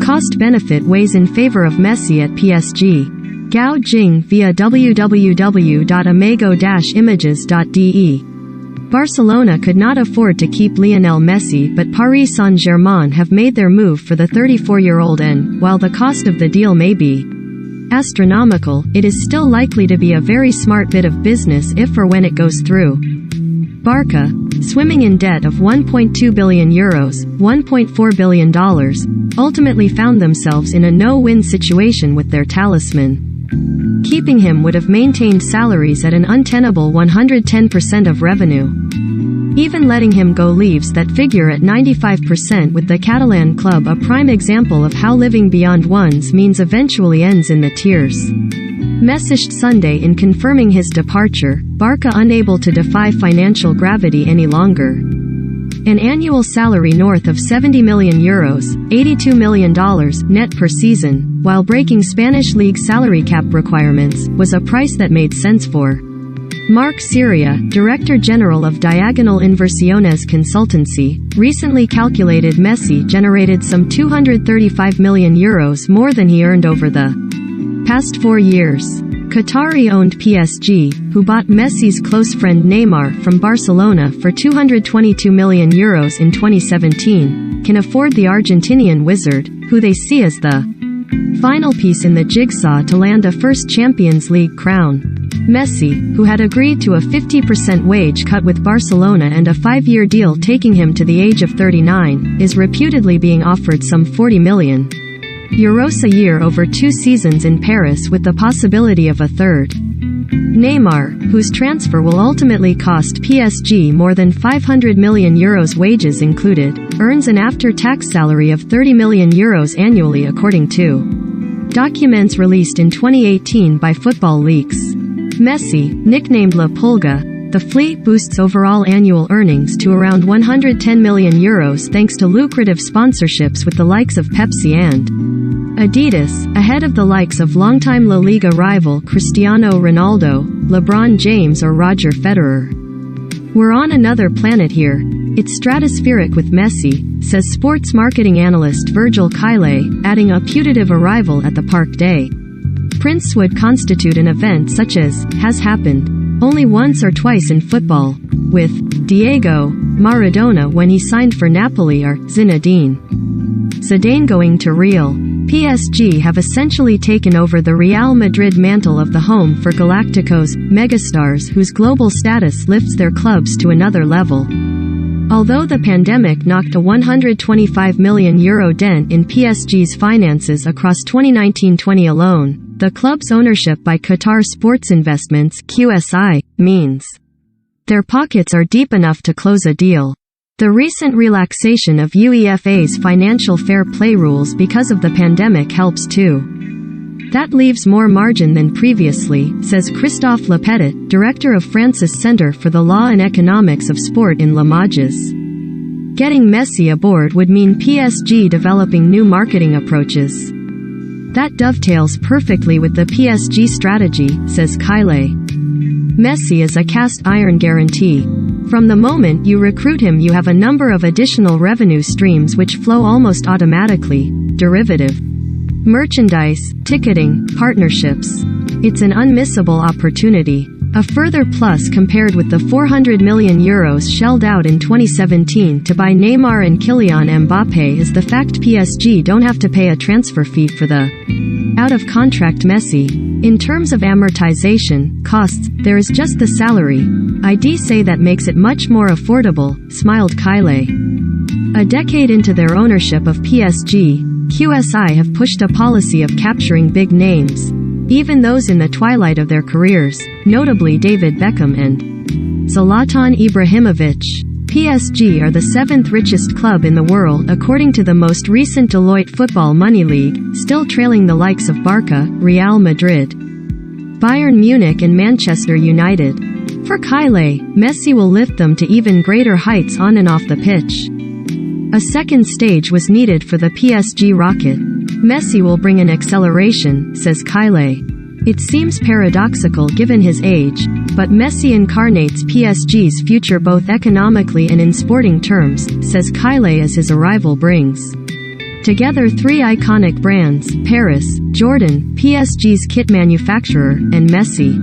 Cost-benefit weighs in favor of Messi at PSG. Gao Jing via www.amago-images.de. Barcelona could not afford to keep Lionel Messi, but Paris Saint-Germain have made their move for the 34-year-old, and, while the cost of the deal may be astronomical, it is still likely to be a very smart bit of business if or when it goes through. Barca, swimming in debt of €1.2 billion, $1.4 billion, ultimately found themselves in a no-win situation with their talisman. Keeping him would have maintained salaries at an untenable 110% of revenue. Even letting him go leaves that figure at 95%, with the Catalan club a prime example of how living beyond one's means eventually ends in the tears. Messaged Sunday in confirming his departure, Barca unable to defy financial gravity any longer. An annual salary north of €70 million, $82 million net per season, while breaking Spanish League salary cap requirements, was a price that made sense for Marc Siria, Director General of Diagonal Inversiones Consultancy, recently calculated Messi generated some €235 million more than he earned over the past 4 years. Qatari-owned PSG, who bought Messi's close friend Neymar from Barcelona for €222 million in 2017, can afford the Argentinian wizard, who they see as the final piece in the jigsaw to land a first Champions League crown. Messi, who had agreed to a 50% wage cut with Barcelona and a 5-year deal taking him to the age of 39, is reputedly being offered some €40 million a year over 2 seasons in Paris, with the possibility of a third. Neymar, whose transfer will ultimately cost PSG more than €500 million wages included, earns an after-tax salary of €30 million annually, according to documents released in 2018 by Football Leaks. Messi, nicknamed La Pulga, the Flea, boosts overall annual earnings to around €110 million thanks to lucrative sponsorships with the likes of Pepsi and Adidas, ahead of the likes of longtime La Liga rival Cristiano Ronaldo, LeBron James or Roger Federer. "We're on another planet here. It's stratospheric with Messi," says sports marketing analyst Virgil Caillet, adding a putative arrival at the Parc des Princes would constitute an event such as has happened only once or twice in football, with Diego Maradona when he signed for Napoli or Zinedine Zidane going to Real. PSG have essentially taken over the Real Madrid mantle of the home for Galacticos, megastars whose global status lifts their clubs to another level. Although the pandemic knocked a €125 million dent in PSG's finances across 2019-20 alone, the club's ownership by Qatar Sports Investments (QSI) means their pockets are deep enough to close a deal. The recent relaxation of UEFA's financial fair play rules because of the pandemic helps too. That leaves more margin than previously, says Christophe Lepetit, director of France's Center for the Law and Economics of Sport in Limoges. Getting Messi aboard would mean PSG developing new marketing approaches. That dovetails perfectly with the PSG strategy, says Caillet. Messi is a cast iron guarantee. From the moment you recruit him, you have a number of additional revenue streams which flow almost automatically: derivative, merchandise, ticketing, partnerships. It's an unmissable opportunity. A further plus compared with the €400 million shelled out in 2017 to buy Neymar and Kylian Mbappé is the fact PSG don't have to pay a transfer fee for the out-of-contract Messi. In terms of amortization costs, there is just the salary. I'd say that makes it much more affordable, smiled Caillet. A decade into their ownership of PSG, QSI have pushed a policy of capturing big names, even those in the twilight of their careers, notably David Beckham and Zlatan Ibrahimovic. PSG are the 7th richest club in the world according to the most recent Deloitte Football Money League, still trailing the likes of Barca, Real Madrid, Bayern Munich and Manchester United. For Caillet, Messi will lift them to even greater heights on and off the pitch. A second stage was needed for the PSG rocket. Messi will bring an acceleration, says Caillet. It seems paradoxical given his age, but Messi incarnates PSG's future both economically and in sporting terms, says Caillet, as his arrival brings Together, three iconic brands: Paris, Jordan, PSG's kit manufacturer, and Messi,